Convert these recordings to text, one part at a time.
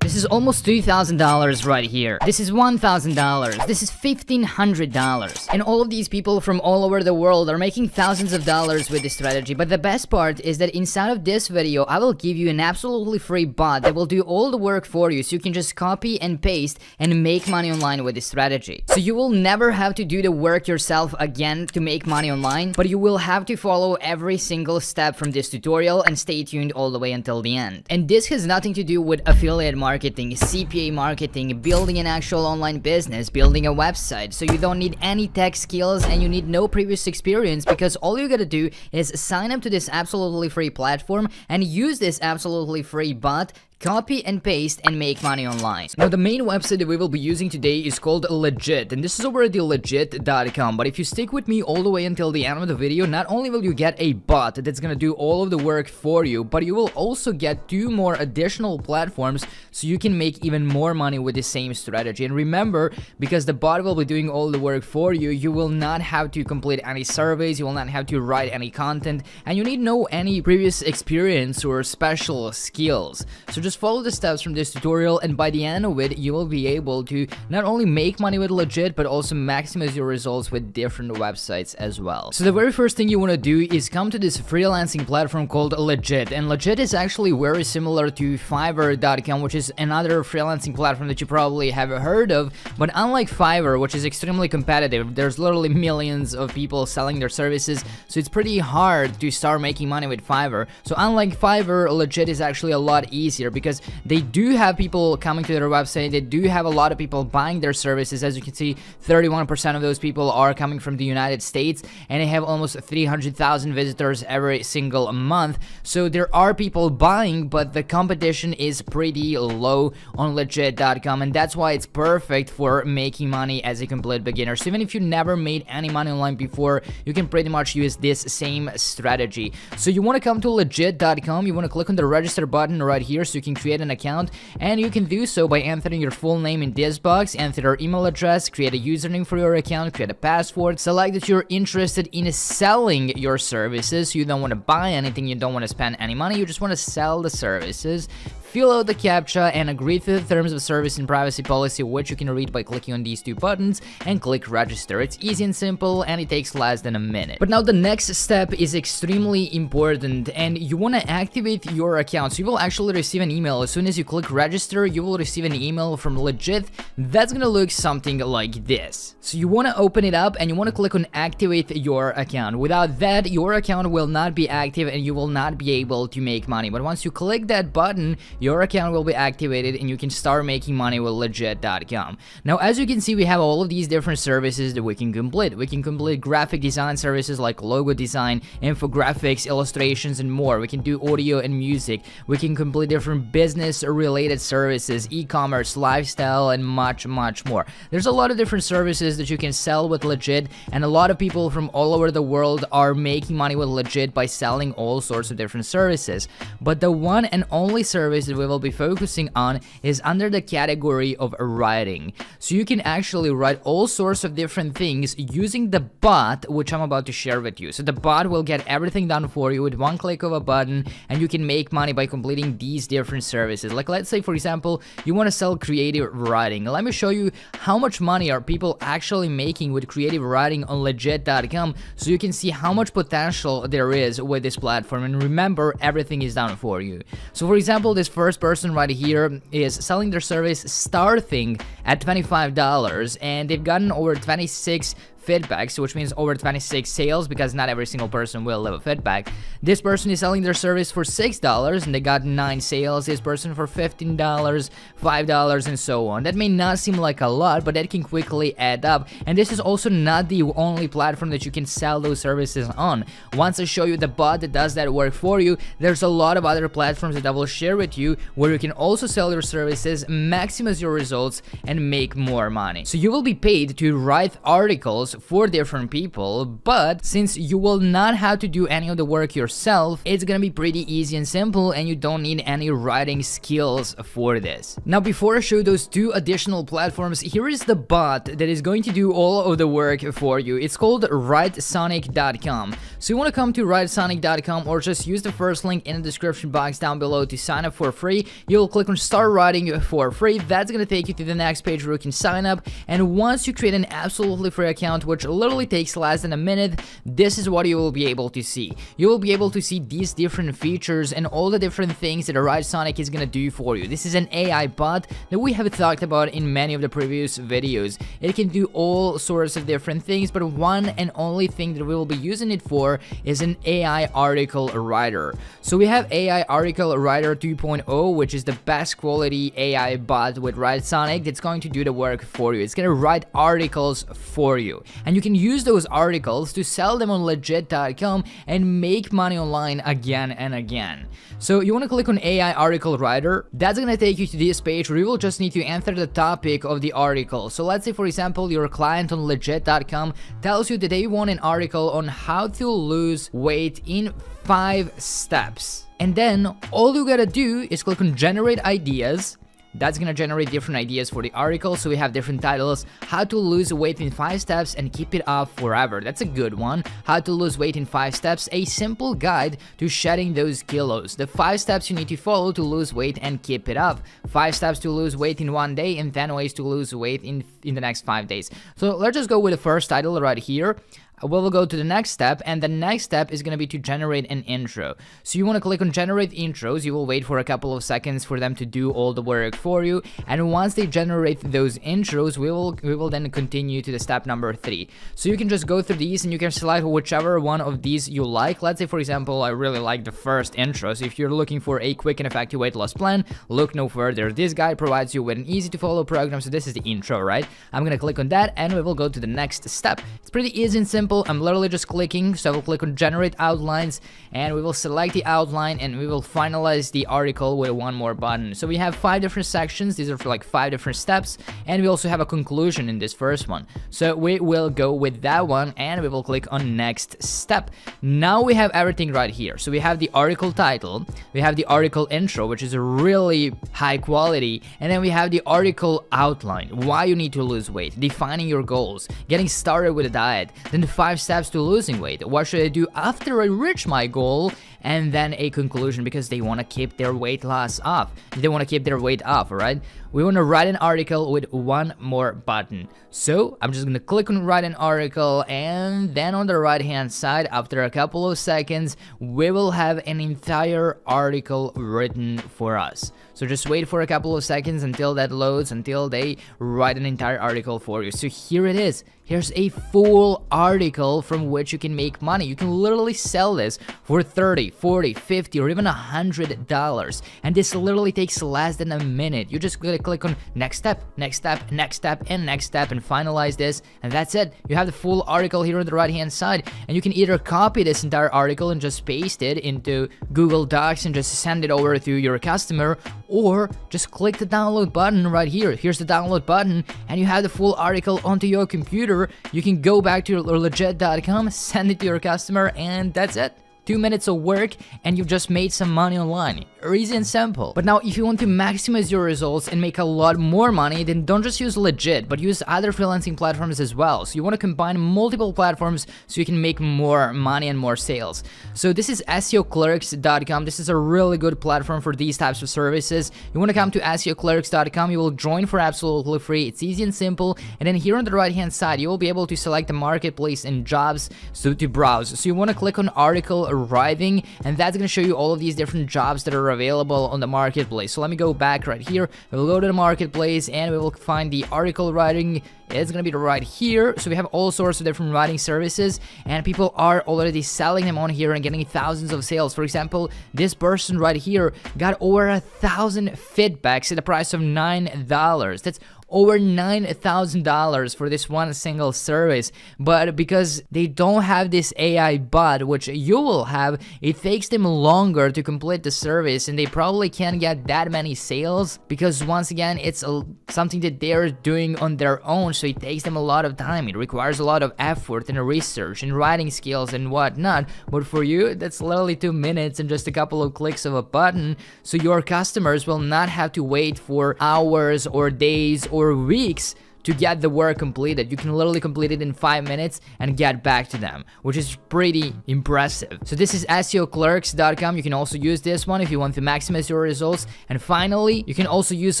This is almost $2,000 right here. This is $1,000. This is $1,500. And all of these people from all over the world are making thousands of dollars with this strategy. But the best part is that inside of this video, I will give you an absolutely free bot that will do all the work for you, so you can just copy and paste and make money online with this strategy. So you will never have to do the work yourself again to make money online, but you will have to follow every single step from this tutorial and stay tuned all the way until the end. And this has nothing to do with affiliate marketing, CPA marketing, building an actual online business, building a website. So you don't need any tech skills and you need no previous experience, because all you gotta do is sign up to this absolutely free platform and use this absolutely free bot, copy and paste, and make money online. Now, the main website that we will be using today is called Legit, and this is over at the legit.com. But if you stick with me all the way until the end of the video, not only will you get a bot that's gonna do all of the work for you, but you will also get 2 more additional platforms so you can make even more money with the same strategy. And remember, because the bot will be doing all the work for you, you will not have to complete any surveys, you will not have to write any content, and you need no any previous experience or special skills. So just follow the steps from this tutorial, and by the end of it, you will be able to not only make money with Legit, but also maximize your results with different websites as well. So the very first thing you want to do is come to this freelancing platform called Legit, and Legit is actually very similar to Fiverr.com, which is another freelancing platform that you probably have heard of. But unlike Fiverr, which is extremely competitive, there's literally millions of people selling their services, so it's pretty hard to start making money with Fiverr. So unlike Fiverr, Legit is actually a lot easier, because they do have people coming to their website, they do have a lot of people buying their services. As you can see, 31% of those people are coming from the United States, and they have almost 300,000 visitors every single month. So there are people buying, but the competition is pretty low on legit.com, and that's why it's perfect for making money as a complete beginner. So even if you never made any money online before, you can pretty much use this same strategy. So you want to come to legit.com, you want to click on the register button right here so you can create an account, and you can do so by entering your full name in this box, enter your email address, create a username for your account, create a password, select that you're interested in selling your services. You don't want to buy anything, you don't want to spend any money, you just want to sell the services. Fill out the CAPTCHA and agree to the terms of service and privacy policy, which you can read by clicking on these 2 buttons, and click register. It's easy and simple, and it takes less than a minute. But now the next step is extremely important, and you want to activate your account. So you will actually receive an email. As soon as you click register, you will receive an email from Legit that's gonna look something like this. So you want to open it up and you want to click on activate your account. Without that, your account will not be active and you will not be able to make money. But once you click that button, your account will be activated and you can start making money with legit.com. Now, as you can see, we have all of these different services that we can complete. We can complete graphic design services like logo design, infographics, illustrations, and more. We can do audio and music. We can complete different business related services, e-commerce, lifestyle, and much more. There's a lot of different services that you can sell with Legit, and a lot of people from all over the world are making money with Legit by selling all sorts of different services. But the one and only service that we will be focusing on is under the category of writing. So you can actually write all sorts of different things using the bot, which I'm about to share with you. So the bot will get everything done for you with one click of a button, and you can make money by completing these different services. Like, let's say, for example, you want to sell creative writing. Let me show you how much money are people actually making with creative writing on legit.com, so you can see how much potential there is with this platform. And remember, everything is done for you. So for example, this first person right here is selling their service starting at $25, and they've gotten over 26 feedbacks, which means over 26 sales, because not every single person will leave a feedback. This person is selling their service for $6 and they got 9 sales. This person for $15, $5, and so on. That may not seem like a lot, but that can quickly add up. And this is also not the only platform that you can sell those services on. Once I show you the bot that does that work for you, there's a lot of other platforms that I will share with you where you can also sell your services, maximize your results, and make more money. So you will be paid to write articles for different people, but since you will not have to do any of the work yourself, it's gonna be pretty easy and simple, and you don't need any writing skills for this. Now, before I show those two additional platforms, here is the bot that is going to do all of the work for you. It's called writesonic.com. So you want to come to writesonic.com, or just use the first link in the description box down below to sign up for free. You'll click on start writing for free. That's going to take you to the next page where you can sign up, and once you create an absolutely free account, which literally takes less than a minute, this is what you will be able to see. You will be able to see these different features and all the different things that Writesonic is going to do for you. This is an AI bot that we have talked about in many of the previous videos. It can do all sorts of different things, but one and only thing that we will be using it for is an AI article writer. So we have AI article writer 2.0, which is the best quality AI bot with Writesonic that's going to do the work for you. It's going to write articles for you, and you can use those articles to sell them on legit.com and make money online again and again. So you want to click on AI article writer. That's going to take you to this page where you will just need to enter the topic of the article. So let's say, for example, your client on legit.com tells you that they want an article on how to lose weight in 5 steps. And then all you gotta do is click on generate ideas. That's gonna generate different ideas for the article. So we have different titles: how to lose weight in 5 steps and keep it off forever. That's a good one. How to lose weight in 5 steps, a simple guide to shedding those kilos. The 5 steps you need to follow to lose weight and keep it up. 5 steps to lose weight in 1 day, and 10 ways to lose weight in the next 5 days. So let's just go with the first title right here. We'll go to the next step, and the next step is going to be to generate an intro. So you want to click on generate intros. You will wait for a couple of seconds for them to do all the work for you, and once they generate those intros, we will then continue to the step number 3. So you can just go through these and you can select whichever one of these you like. Let's say, for example, I really like the first intro. So if you're looking for a quick and effective weight loss plan, look no further. This guide provides you with an easy to follow program. So this is the intro, right? I'm going to click on that, and we will go to the next step. It's pretty easy and simple. I'm literally just clicking, so I will click on generate outlines, and we will select the outline, and we will finalize the article with one more button. So we have 5 different sections. These are for like 5 different steps, and we also have a conclusion in this first one. So we will go with that one, and we will click on next step. Now we have everything right here. So we have the article title, we have the article intro, which is really high quality, and then we have the article outline, why you need to lose weight, defining your goals, getting started with a diet, then the 5 steps to losing weight, what should I do after I reach my goal, and then a conclusion, because they want to keep their weight loss off. They want to keep their weight off, alright? We want to write an article with one more button. So I'm just going to click on write an article, and then on the right hand side, after a couple of seconds, we will have an entire article written for us. So just wait for a couple of seconds until that loads, until they write an entire article for you. So here it is. Here's a full article from which you can make money. You can literally sell this for $30, $40, $50, or even $100. And this literally takes less than a minute. You just gotta click on next step, next step, next step, and next step, and finalize this. And that's it. You have the full article here on the right hand side. And you can either copy this entire article and just paste it into Google Docs and just send it over to your customer, or just click the download button right here. Here's the download button, and you have the full article onto your computer. You can go back to legit.com, send it to your customer, and that's it. 2 minutes of work, and you've just made some money online. Easy and simple. But now, if you want to maximize your results and make a lot more money, then don't just use Legit, but use other freelancing platforms as well. So you want to combine multiple platforms so you can make more money and more sales. So this is SEOclerks.com. This is a really good platform for these types of services. You want to come to SEOclerks.com. You will join for absolutely free. It's easy and simple. And then here on the right hand side, you will be able to select the marketplace and jobs to browse. So you want to click on article arriving, and that's going to show you all of these different jobs that are available on the marketplace. So let me go back right here. We'll go to the marketplace, and we will find the article writing. It's gonna be right here. So we have all sorts of different writing services, and people are already selling them on here and getting thousands of sales. For example, this person right here got over 1,000 feedbacks at the price of $9. That's over $9,000 for this one single service. But because they don't have this AI bot, which you will have, it takes them longer to complete the service, and they probably can't get that many sales because once again it's something that they're doing on their own. so it takes them a lot of time. It requires a lot of effort and research and writing skills and whatnot. But for you, that's literally 2 minutes and just a couple of clicks of a button, so your customers will not have to wait for hours or days or weeks to get the work completed. You can literally complete it in 5 minutes and get back to them, which is pretty impressive. So this is SEOclerks.com. You can also use this one if you want to maximize your results. And finally, you can also use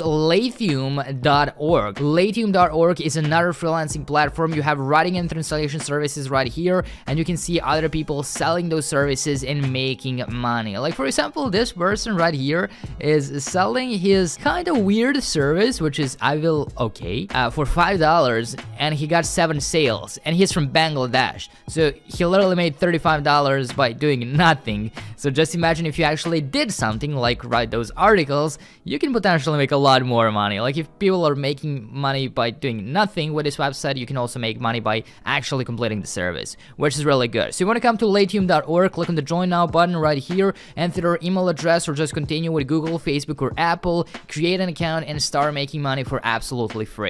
Lathium.org. Lathium.org is another freelancing platform. You have writing and translation services right here, and you can see other people selling those services and making money. Like, for example, this person right here is selling his kind of weird service, which is I Will Okay, for $5, and he got 7 sales, and he's from Bangladesh, so he literally made $35 by doing nothing. So just imagine if you actually did something like write those articles, you can potentially make a lot more money. Like, if people are making money by doing nothing with this website, you can also make money by actually completing the service, which is really good. So you want to come to Lathium.org, click on the join now button right here, enter your email address, or just continue with Google, Facebook, or Apple, create an account, and start making money for absolutely free.